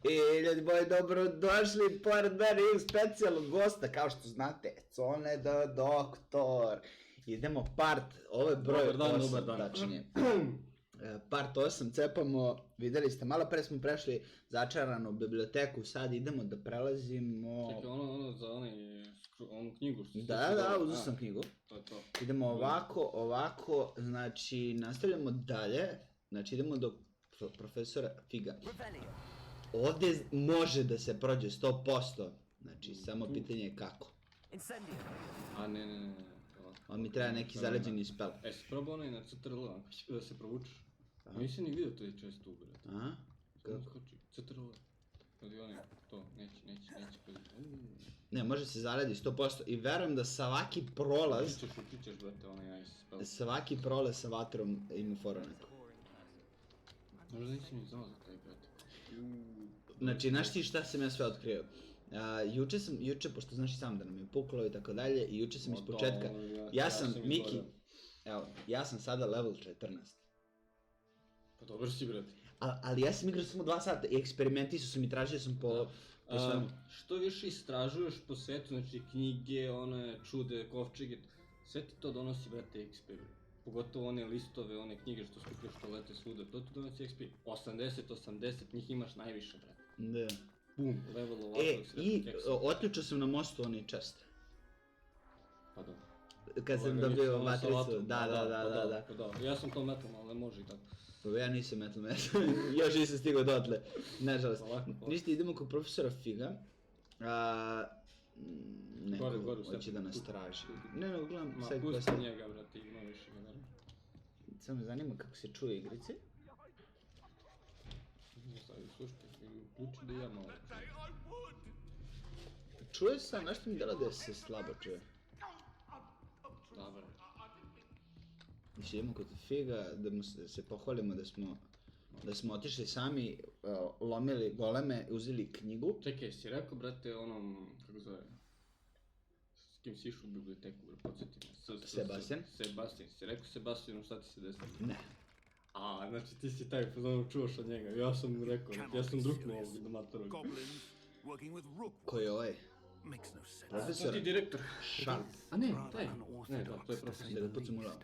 I ljudi moji, dobrodošli pored mene u specijalnog gosta, kao što znate, ConeDoktor. Idemo part, ovo je broj 8, tačnije. Part 8 cepamo, videli ste, malo pre smo prešli začaranu biblioteku, sad idemo da prelazimo... Čekaj, ono za onu knjigu što ste... Da, uzeo sam knjigu. To je to. Idemo ovako, znači nastavljamo dalje, znači idemo do profesora Figa. Ovdje može da se prođe 100%, znači samo pitanje je kako. A ne. On mi treba neki zaleđeni spell. Si probao onaj na CTRL, da se provučeš? Nisi ni vidio to je često ubrati. Aha? Kako? CTRL. Kada onaj, to, neće. Ne, može se zaradi 100% i verujem da svaki prolaz... Utičeš, brate, onaj nice spell. Svaki prolaz sa vatrom ima fora neko. Možda nisi mi znao za taj, brate. Znači, znaš ti šta sam ja sve otkrio? Juče, pošto znaš i sam da nam je puklo i tako dalje, i juče sam iz početka, ja sam, Miki, evo, ja sam sada level 14. Pa dobro si, brate. Ali ja sam igrao samo 2 sata i eksperimentisao sam i tražio sam po svemu. Što više istražuješ po svetu, znači knjige, one čude, kovčege, sve ti to donosi, brate, XP. Pogotovo one listove, one knjige što skupljaš, što lete svuda, to ti donosi XP. 80, njih imaš najviše, brate. Da. Bum, level ovako, i otključao sam na mostu onaj čest. Pa dobro. Kad sam dobio vatricu, da. Ja sam to metal, ali ne može i tako. Pa ja nisam metal, još nisam stigao dotle, nažalost. Ništa, idemo kod profesora Figa. Neko hoće da nas traži. Ne, gledam... Ma, pusti njega, brate, ima više ga, naravno. Samo me zanima kako se čuje igrice. Slušajte, uključi da ja malo. Čuje sam, nešto mi dela da se slabo čuje. Dobro. Znači idemo kod Figa da se pohvalimo da smo otišli sami, lomili goleme, uzeli knjigu. Čekaj, si rekao, brate, onom, kako zove, s kim si išao u biblioteku, podsjeti me. Sebastian? Sebastian, si rekao Sebastianu šta ti se desilo? Ne. A, znači ti si taj pozorno čuvaš od njega, ja sam rekao, ja sam druknuo ovdje do matorovi. Ko je ovaj? Profesor? To ti direktor. Sharp. A ne, taj. Ne, da, to je profesor. Da ga pucam u lavu.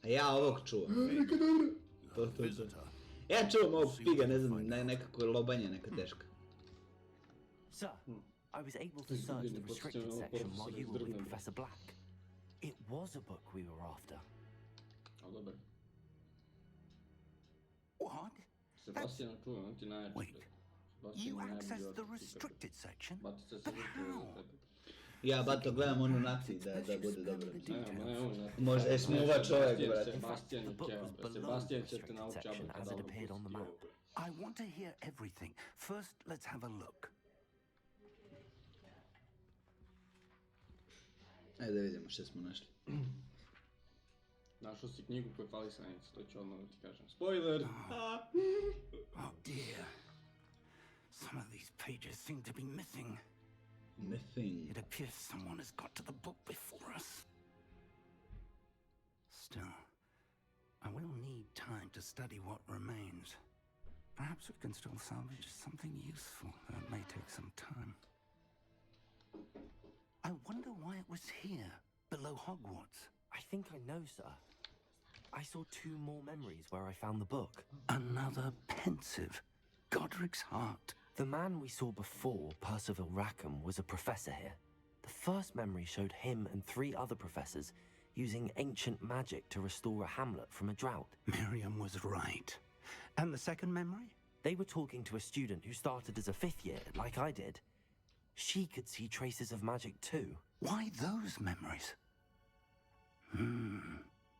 A ja ovog čuvam. To. Ja čuvam ovog Figa, ne znam, nekako lobanje neka teška. Sir, I was able to search the restricted section while you were with Professor Black. It was a book we were after. A dobar. What? Sebastian čuvam, on ti najjači. Wait, you accessed the restricted section? But how? Ja, bato, gledam onu naciji da bude dobro. Možda je smuva čovjek, brate. Sebastian će te nauči abrakadabru. I want to hear everything. First, let's have a look. Ajde da vidimo što smo našli. Našao si knjigu koju fali stranicu, to ću odmah da ti kažem. Spoiler! Oh dear. Some of these pages seem to be missing. Missing? It appears someone has got to the book before us. Still, I will need time to study what remains. Perhaps we can still salvage something useful, though it may take some time. I wonder why it was here, below Hogwarts. I think I know, sir. I saw 2 more memories where I found the book. Another pensive. Godric's heart. The man we saw before, Percival Rackham, was a professor here. The first memory showed him and 3 other professors using ancient magic to restore a hamlet from a drought. Miriam was right. And the second memory? They were talking to a student who started as a 5th year, like I did. She could see traces of magic too. Why those memories?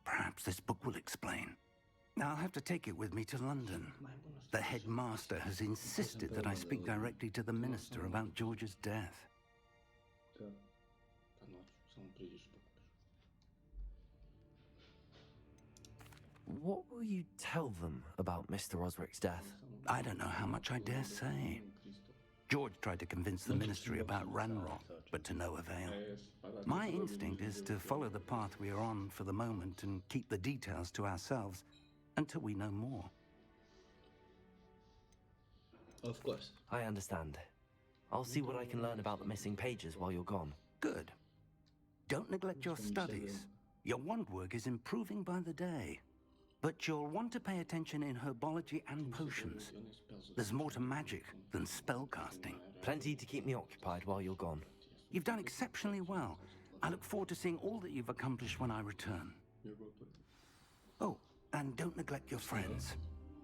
Perhaps this book will explain. Now I'll have to take it with me to London. The headmaster has insisted that I speak directly to the minister about George's death. What will you tell them about Mr. Osric's death? I don't know how much I dare say. George tried to convince the ministry about Ranrock, but to no avail. My instinct is to follow the path we are on for the moment and keep the details to ourselves. until we know more. Of course. I understand. I'll see what I can learn about the missing pages while you're gone. Good. Don't neglect your studies. Your wand work is improving by the day. But you'll want to pay attention in herbology and potions. There's more to magic than spellcasting. Plenty to keep me occupied while you're gone. You've done exceptionally well. I look forward to seeing all that you've accomplished when I return. Oh, and don't neglect your friends.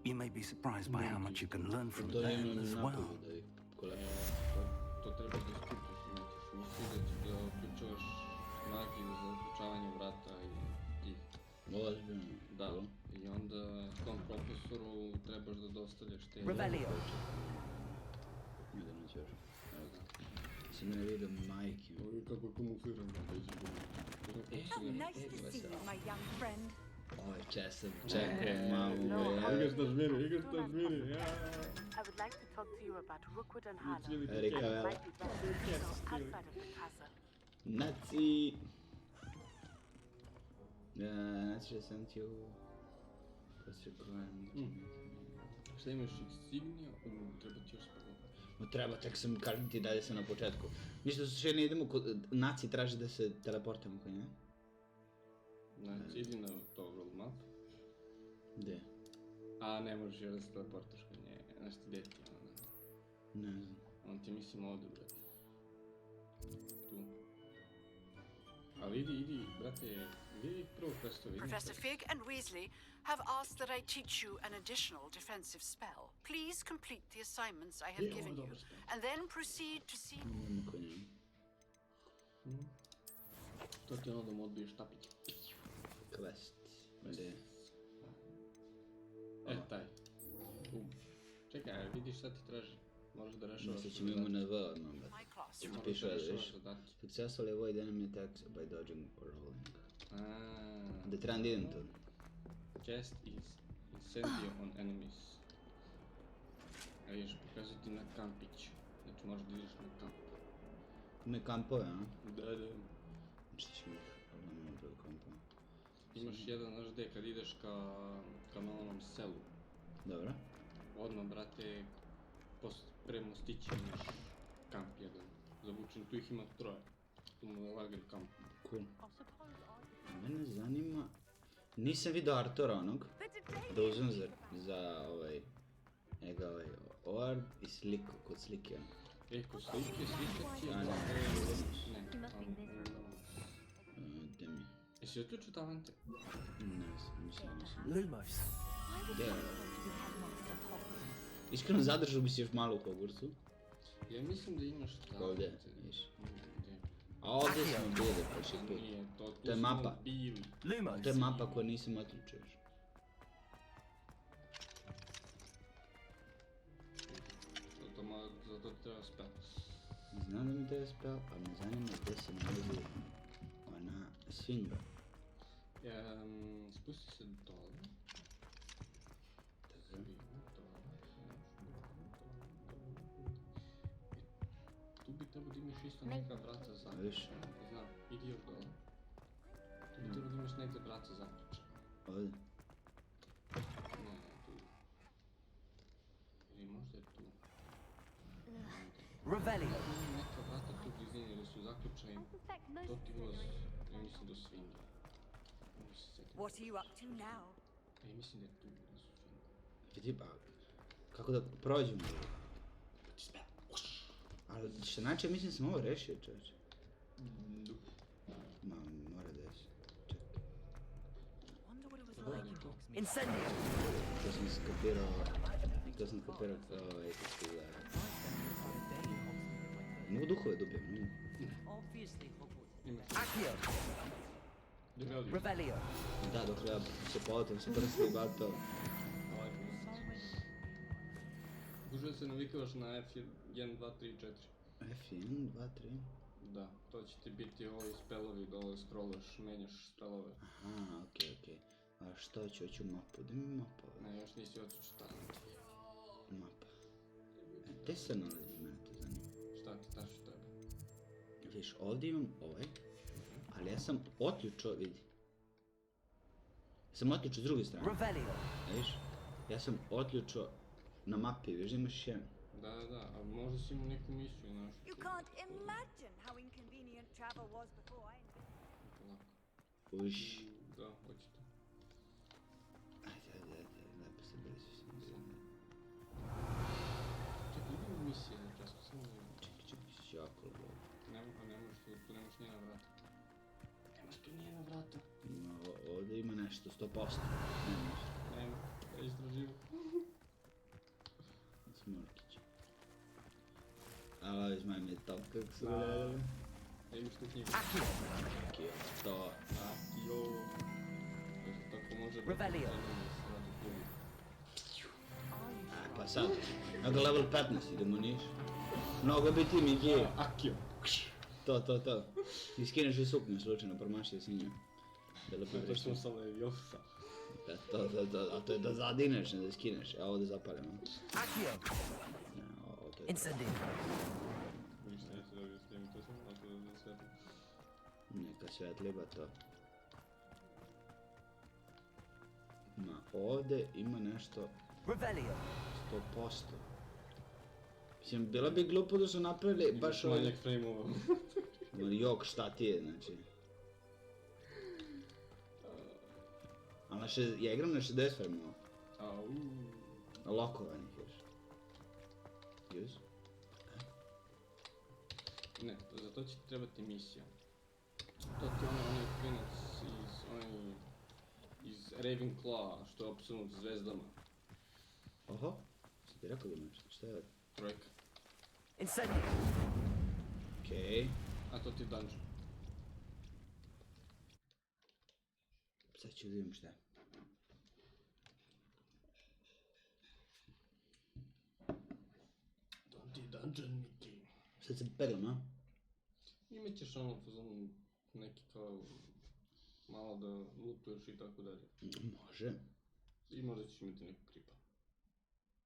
You may be surprised by how much you can learn from To je them ono as na well. napadu da ih kolekcija. To treba da iskupiš, misliš da uključavaš magiju za uključavanje vrata i tih. Ozbiljno. Da, i onda tom profesoru trebaš da dostavljaš te... Revelio. Ne da neće još. Evo ga. Si mene vidio majke. Ovo je kako kamufliram. How nice to see you, my young friend. Oj, čekaj, mamu. Igraš na žmiri, igraš na žmiri, ja. I would like to talk to you about Rookwood and Hana. Erika, It vela. might be better to do so outside of the castle. Naci. Naci sam ti u... Šta imaš insignija? Treba ti još spavati. No treba, tek sam, kažem ti, dalje sam na početku. Ništa, što ne idemo, Naci traži da se teleportamo kod nje. Znači, idi na to world map. Gde? A ne možeš još da se teleportaš kod nje. Znaš ti gde ti je ona? Ne znam. On ti mislim ovdje, brate. Tu. Ali idi, brate, vidi prvo questo, vidi. Professor Fig and Weasley have asked that I teach you an additional defensive spell. Please complete the assignments I have given you, and then proceed to see... Idemo kod nje. To ti je ono da mu odbiješ tapić. Quest. Gde? Taj. Čekaj, vidiš šta ti traži. Možeš da rešavaš... Mislim ćemo imamo na V odmah, my bet. class. Ti Moraš piše, da rešavaš viš? zadatke. Successfully avoid enemy attacks by dodging or rolling. Aaaa... Da trebam da idem tu. Cast is incendio on enemies. A vidiš, pokazuje ti na kampić. Znači možeš da ideš na kamp. Ima kampove, a? Da. Znači ćemo ih, ali nemamo prvo kampove. Imaš jedan, znaš gde, kad ideš ka malom selu. Dobro. Odmah, brate, pre mostića imaš kamp jedan. Zavučen, tu ih ima 3. Tu mu je lagan kamp. Cool. Mene zanima... Nisam vidio Artura onog. Da uzmem za ovaj... Ega ovaj... Orb i sliku, kod slike. Kod slike, slikati, A, ne. Ne, Gde mi? jesi otključio talente? Ne znam, nisam. Lumos. Gde je? Iskreno zadržao bi se još malo u Hogwartsu. Ja mislim da imaš talente. Ovdje, viš. Gde? A ovdje smo bili prošli put. Nije, tu To je smo mapa. bili. Lumos. To je mapa koju nisam otključio još. Zato ti treba spell. Znam da mi treba spell, ali me zanima gdje se nalazi ona svinga. Spusti se dole. Tu bi trebao da imaš isto neka vrata zaključena. Viš? Znam, idi još dole. Tu bi trebao da imaš negdje vrata zaključena. Ovdje. Ne, tu. Ili možda je tu. Revelio. Neka vrata tu blizini ili su zaključeni. To ti voz, ja mislim do svinge. What are you up to now? Ja mislim da je tu da su svinge. Vidi, pa... Kako da prođemo? Ali što znači, mislim sam ovo rešio, čovječe. Ma, mora da jesi. Čekaj. Wonder what it was like. Incendio. To sam skapirao... To sam skapirao kao ovaj, kako se gleda. Mogu duhove dobijem, ne? Accio. Revelio. Da, dok ja se poletam sa prsti i bato. Duže se navikavaš na F1, 2, 3, 4. F1, 2, 3. Da, to će ti biti ovi spellovi dole, scrollaš, menjaš spellove. Aha, okej. A što ću, hoću mapu, da mi mapa? Ne, još nisi otišao talent. Mapa. Gde se nalazi, mene to zanima? Šta ti tačno treba? Vidiš, ovdje imam ovaj, ali ja sam otključao, vidi. Sam otključio s druge strane. Revelio. Viš? Ja sam otključio na mapi, viš da imaš jedan. Da, a možda si imao neku misiju, znaš. You can't imagine how inconvenient travel was before I invented. Polako. Uš. Da, hoće to. Ajde, lepo se brzo. Čekaj, idemo misije za čas, samo da imamo. Čekaj, jako dobro. Ne možeš tu, nemaš njena vrata. Nemaš tu njena vrata. Ovdje ima nešto, 100%. Nema. Nema, ja istraživo. Smorkić. Alo, iz mojeg top, kako se gledali? Ja imaš tu knjigu. Akio, to. Akio. Tako može da... Revelio. Pa sad, nego level 15 idemo niš. Mnogo bi ti mi gdje. Akio. To. I skineš i suknju slučajno, promašio si njim. To što sam Leviosa. A to je da zadineš, ne da skineš. Evo ovdje zapalimo. Accio. Incendio. Ništa neće dobio s njim, to sam ako da svetlim. Neka svetliba to. Ma ovdje ima nešto Revelio. 100%. Mislim, bilo bi glupo da su napravili baš ovaj... ovaj... Manjak frame-ova. Jok, šta ti je, znači. Ali ja igram na 60 frame-ova. Lokovanih još. Još? Ne, za to će ti trebati misija. To ti onaj klinac iz Ravenclaw, što je opsjednut zvezdama. Oho, si ti rekao da imaš, šta je? Trojka. Incendio. Okej. A to ti je dungeon. Sad ću da vidim šta je. To ti je dungeon, Miki. Sad se peglam, a? Imaćeš ono fazonu neki kao malo da lutuješ i tako dalje. Može. I možda ćeš imati neku kripa.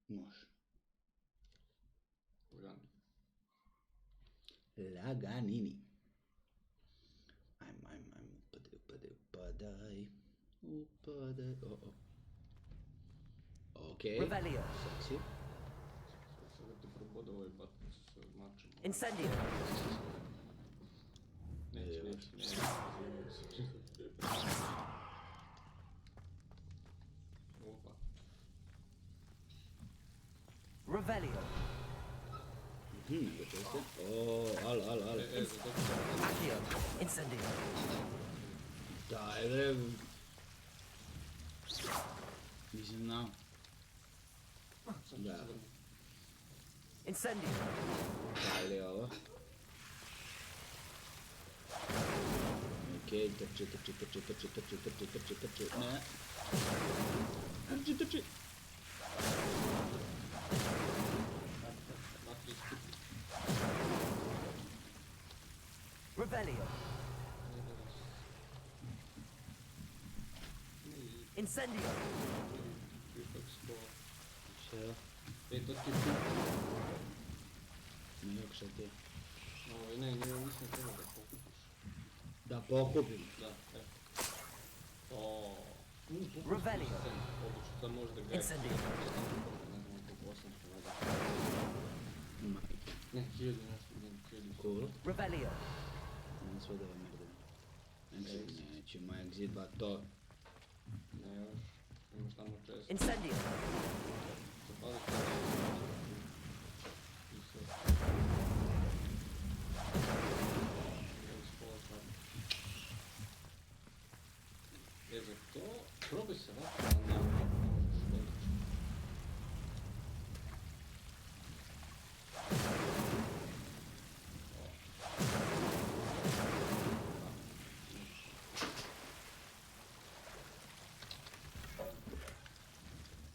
Može. Lagano. Laganini. Ajmo, upadaj, Okej. Revelio. Seksi. Sad da te proboda ovaj baton s mačem. Incendio. Neće. Opa. Revelio. Nego to se. Alo. Za to ti Accio. Incendio. Daj bre. Nisam znao. Da. Incendio. Daj li ovo? Okej, trči. Ne. Trči. Revelio. Incendio. Šta? To ti je tu. Ne, šta ti je? Ne, nisam treba da pokupiš. Da pokupim. Da, Revelio. Odlično, sad možeš da gledaš. Incendio. Ne znam koliko 800 vada. Majke. Ne, 1000 nešto, Cool. Revelio. Nemam sve da vam merdem. Neću, moj exit ba to. Ne još, imaš tamo često. Incendio. Zapali i sve. Za to, probaj se vratiti na nama.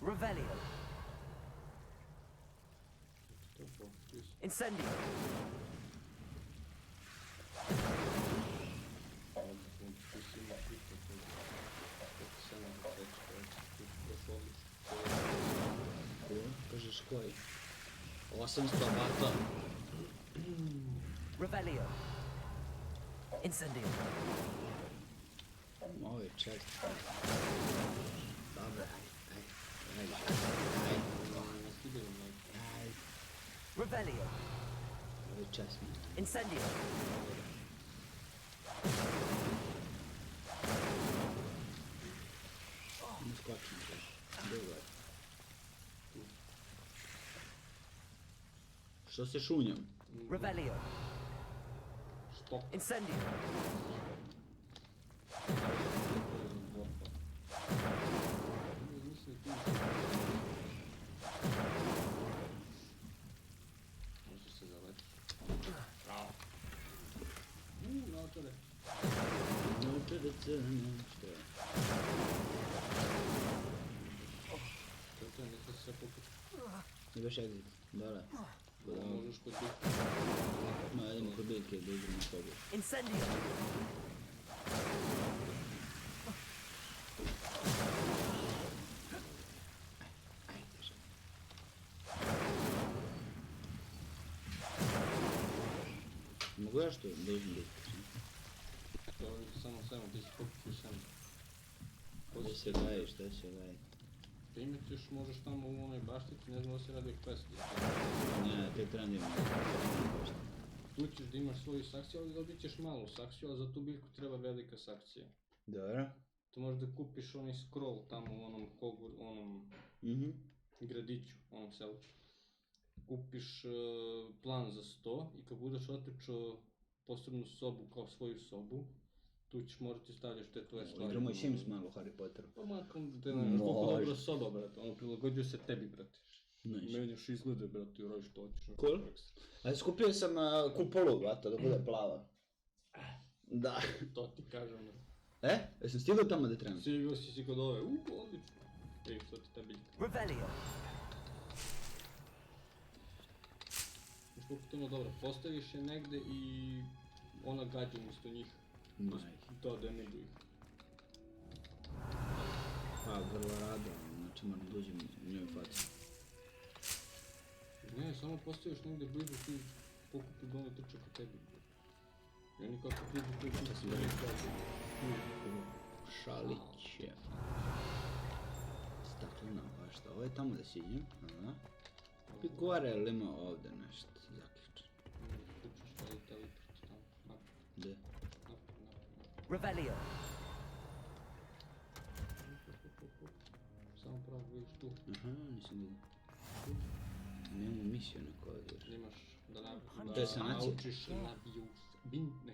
Revelio. Incendio. Kažeš koji? 800 vata. Revelio. Incendio. Ovo je čest. Dobro, ajde. Revelio. Ovo je čest. Incendio. Ne skočim to. Dobro. Što se šunjam? Revelio. Stop. Incendio. Može se zaleti. Naotore. Naotore crno, što je? To je neka se sve pokući. Imaš exit, dole. Možeš kod biti. Ma, idemo kod biljke da igramo s toga. Incendio. Mogu ja što da uzim biljke? To je samo samo, ti si pokućiš samo. Gdje se gaji, šta se gaji? Primetiš, možeš tamo u onoj baštici, ne znam da se radi quest. Ne, tek trebam da imam. Tu ćeš da imaš svoju sakciju, ali dobit ćeš malu sakciju, a za tu biljku treba velika sakcija. Dobro. Tu možeš da kupiš onaj scroll tamo u onom Hogwarts, onom gradiću, onom selu. Kupiš plan za 100 i kad budeš otrčao posebnu sobu kao svoju sobu, tu ćeš morati stavljaš te tvoje stvari. Igramo i Sims malo Harry Pottera. Pa makon da te znaš koliko dobra soba, brate, ono prilagodio se tebi, brate. Menjaš izglede, brate, i radiš što hoćeš. Cool. A skupio sam kupolu, brate, da bude plava. Da. To ti kažem, Jesam stigao tamo da trebam? Stigao si kod ove, odlično. Ej, što ti ta biljka. Revelio. Znaš koliko to ono dobro, postaviš je negde i ona gađa umjesto njih. Da damage-u ih. Pa, vrlo rado, znači moram da uđem u njoj faci. Ne, samo postaviš negde blizu ti pokupi da oni trče kod tebi. I oni kako priđu tu ti da ne gađa. Šaliće. Staklena bašta, ovo je tamo da siđem, aha. I gore ili ima ovdje nešto zaključeno. Trčeš taj teleport tamo. Gdje? Revelio. Samo pravo vidiš tu. Aha, nisam vidio. Nemamo misiju neko ovdje. Imaš da To je sanacija? naučiš Lavius. Ne.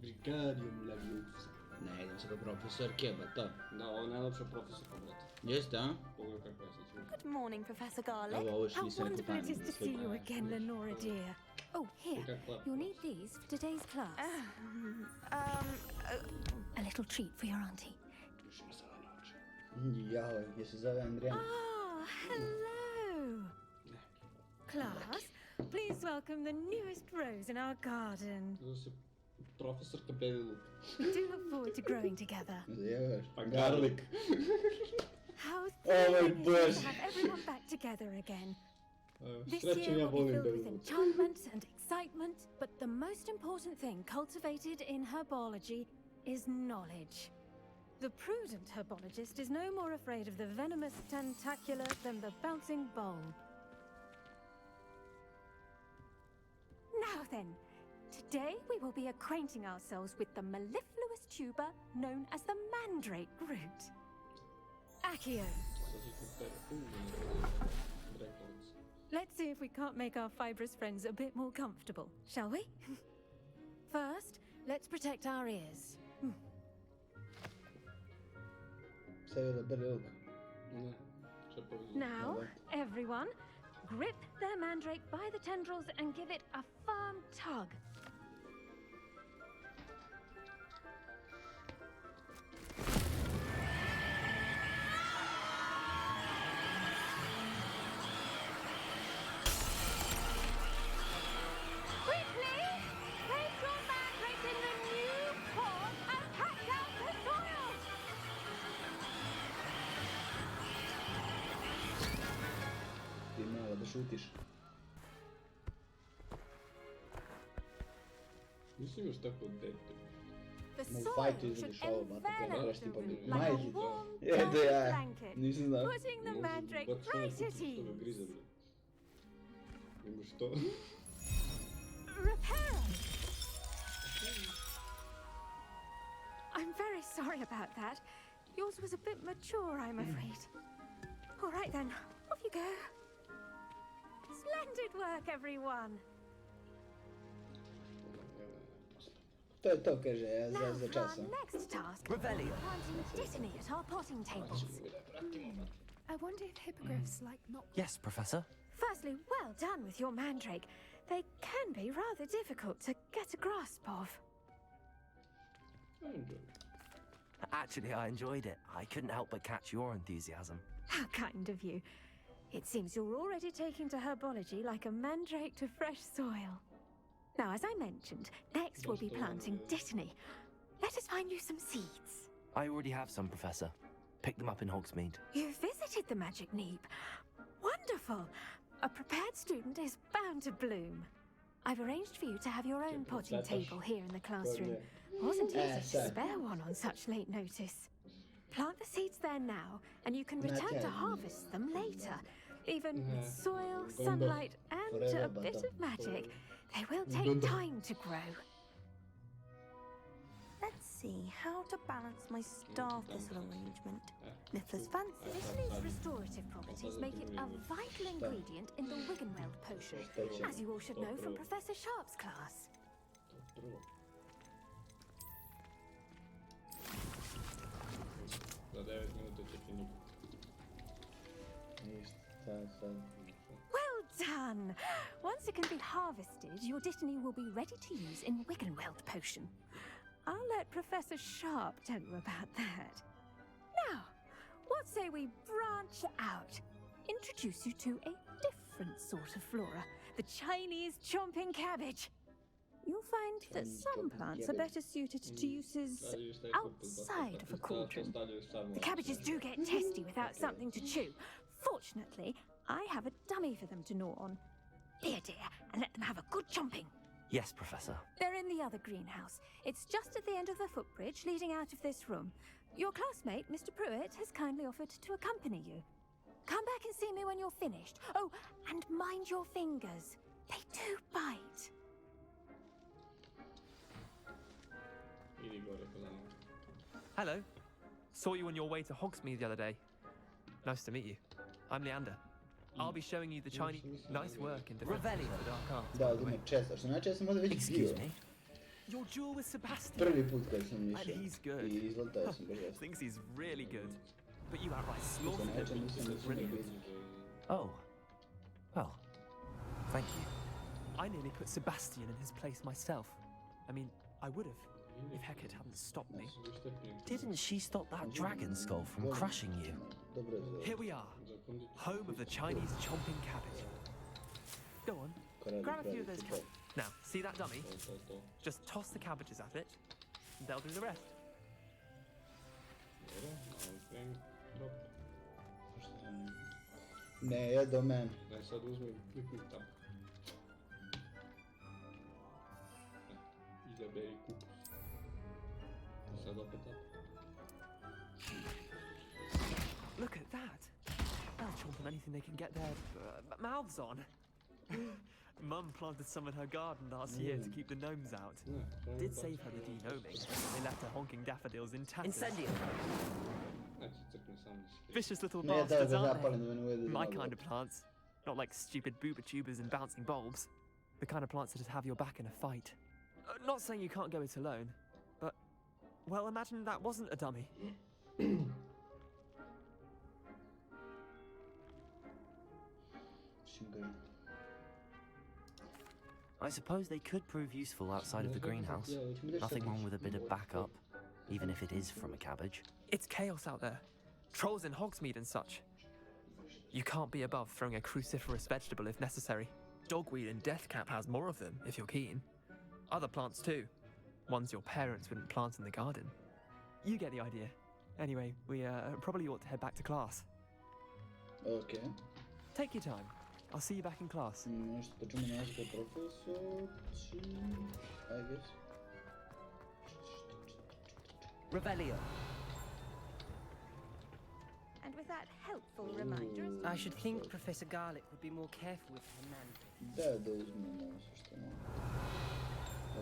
Brigadium Lavius. Ne, idem se kao profesor Keba, to. Da, ovo je najlepša profesorka, brate. Jeste, a? Pogledaj kako je se Good morning, Professor Garlic. Evo, ovo što How nisam rekao wonderful it is to see you pamet. again, Lenora dear. Oh, here. You'll need these for today's class. A little treat for your auntie. Jao, je se zove Andrijan? Ah, hello. Class, please welcome the newest rose in our garden. Zove se profesorka Beli Luk. We do look forward to growing together. Zajebaš. Pa garlic. How Oh my thrilling it is to gosh. have everyone back together again. This Srećem year ja will be volim filled Beli with Luk. enchantment and excitement, but the most important thing cultivated in herbology is knowledge. The prudent herbologist is no more afraid of the venomous tentacular than the bouncing bowl. Now then, today we will be acquainting ourselves with the mellifluous tuber known as the mandrake root. Accio. Let's see if we can't make our fibrous friends a bit more comfortable, shall we? First, let's protect our ears. Sada da Beli Luk. Ne, šta poviđa? Now, everyone, grip their mandrake by the tendrils and give it a firm tug. Quickly, place your mandrake in the new pot and pack down the soil. Ti malo da šutiš. Nisi imaš tako dete. The mu soil fajtu should izvodiš ovo, ba, tako envelop moraš the ti root pobiti. like a Majke, warm, eto velvet ja, blanket, nisam znao. putting the mandrake right at ease. Nego što? Repair! I'm very sorry about that. Yours was a bit mature, I'm afraid. All right then, off you go. Splendid work, everyone. To je to, kaže, Now za for časom. our next task. Revelio. Planting dittany at our potting tables. I wonder if hippogriffs like not. Yes, Professor. Firstly, well done with your mandrake. They can be rather difficult to get a grasp of. Actually, I enjoyed it. I couldn't help but catch your enthusiasm. How kind of you. It seems you're already taking to herbology like a mandrake to fresh soil. Now, as I mentioned, next we'll be planting dittany. Let us find you some seeds. I already have some, Professor. Picked them up in Hogsmeade. You visited the Magic Neep. Wonderful. A prepared student is bound to bloom. I've arranged for you to have your own potting table here in the classroom. Wasn't easy to spare one on such late notice. Plant the seeds there now, and you can return to harvest them later. Even with soil, sunlight, and a bit of magic, they will take time to grow. Let's see how to balance my star thistle arrangement. Niffler's fancy. Dittany's restorative properties make it a vital ingredient in the Wiggenweld potion, as you all should know from Professor Sharp's class. Za 9 minuta će finiti. Well done! Once it can be harvested, your dittany will be ready to use in Wiggenweld potion. I'll let Professor Sharp tell you about that. Now, what say we branch out? Introduce you to a different sort of flora, the Chinese chomping cabbage. You'll find that some plants are better suited to uses outside of a cauldron. The cabbages do get testy without something to chew. Fortunately, I have a dummy for them to gnaw on. Here, dear, and let them have a good chomping. Yes, Professor. They're in the other greenhouse. It's just at the end of the footbridge leading out of this room. Your classmate, Mr. Pruitt, has kindly offered to accompany you. Come back and see me when you're finished. Oh, and mind your fingers. They do bite. Idi gore ko nama. Hello. Saw you on your way to Hogsmeade the other day. Nice to meet you. I'm Leander. I'll be showing you the Chinese. Nice work in defense of the dark arts. Da, idemo često, što znači ja sam ovdje već bio. Excuse me. Your duel with Sebastian. Prvi put kad sam And išao. he's good. I izvoltao sam baš. Thinks he's really good. But you outright slaughtered Znači, him. nisam Brilliant. Oh. Well, thank you. I nearly put Sebastian in his place myself. I mean, I would have, if Hecate hadn't stopped me. Didn't she stop that dragon skull from crushing you? Dobro je za Here we are, home of the Chinese chomping cabbage. Go on, grab a few of those cabbages. Now, see that dummy? Just toss the cabbages at it, and they'll do the rest. Ne, je do mene. Daj sad uzmem klikni tamo. Izaberi kukus. I sad opet tamo. Look at that. They'll chomp on anything they can get their mouths on. Mum planted some in her garden last year to keep the gnomes out. Did save her the denoming. They left her honking daffodils in tatters. Incendio. Znači crkne sam da se... Vicious little Ne, da bastards, ga aren't zapalim they? da me ne ujede My za kind of plants. Not like stupid booba tubers and bouncing bulbs. The kind of plants that just have your back in a fight. Not saying you can't go it alone, but... Well, imagine that wasn't a dummy. I suppose they could prove useful outside of the greenhouse. Nothing wrong with a bit of backup, even if it is from a cabbage. It's chaos out there. Trolls in Hogsmeade and such. You can't be above throwing a cruciferous vegetable if necessary. Dogweed and deathcap has more of them, if you're keen. Other plants too. Ones your parents wouldn't plant in the garden. You get the idea. Anyway, we probably ought to head back to class. Okay. Take your time. I'll see you back in class. Nešto počnemo nazvati profesor, I guess. Revelio. And with that helpful reminder... I should think Professor Garlic would be more careful with her mandarin. Da uzmemo sušteno.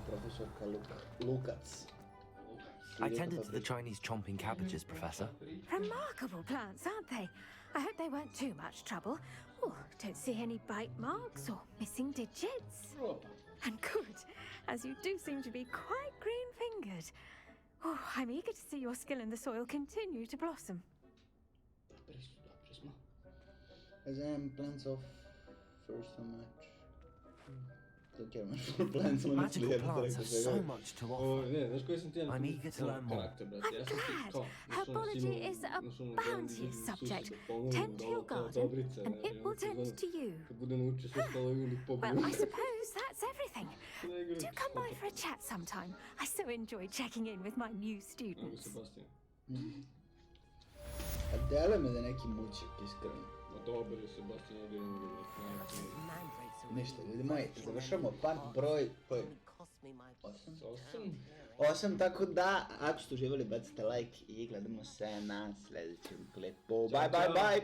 Profesorka Lukac. I tended to the Chinese chomping cabbages, Professor. Remarkable plants, aren't they? I hope they weren't too much trouble. Oh, don't see any bite marks or missing digits. And good, as you do seem to be quite green-fingered. Oh, I'm eager to see your skill in the soil continue to blossom. Examine plants of first match. Don't care much for plants. Magical plants have so much to offer. I'm eager to learn more. I'm glad. Herbology is a bounteous subject. Tend to your garden, and it will tend to you. Well, I suppose that's everything. Do come by for a chat sometime. I so enjoy checking in with my new students. A dele me da neki mučak, iskreno. Dobar je Sebastian, ja vjerujem da Ništa, ljudi moji, završamo part broj, koji? 8, tako da, ako ste uživali, bacite like i gledamo se na sljedećem klipu. Bye, bye, bye!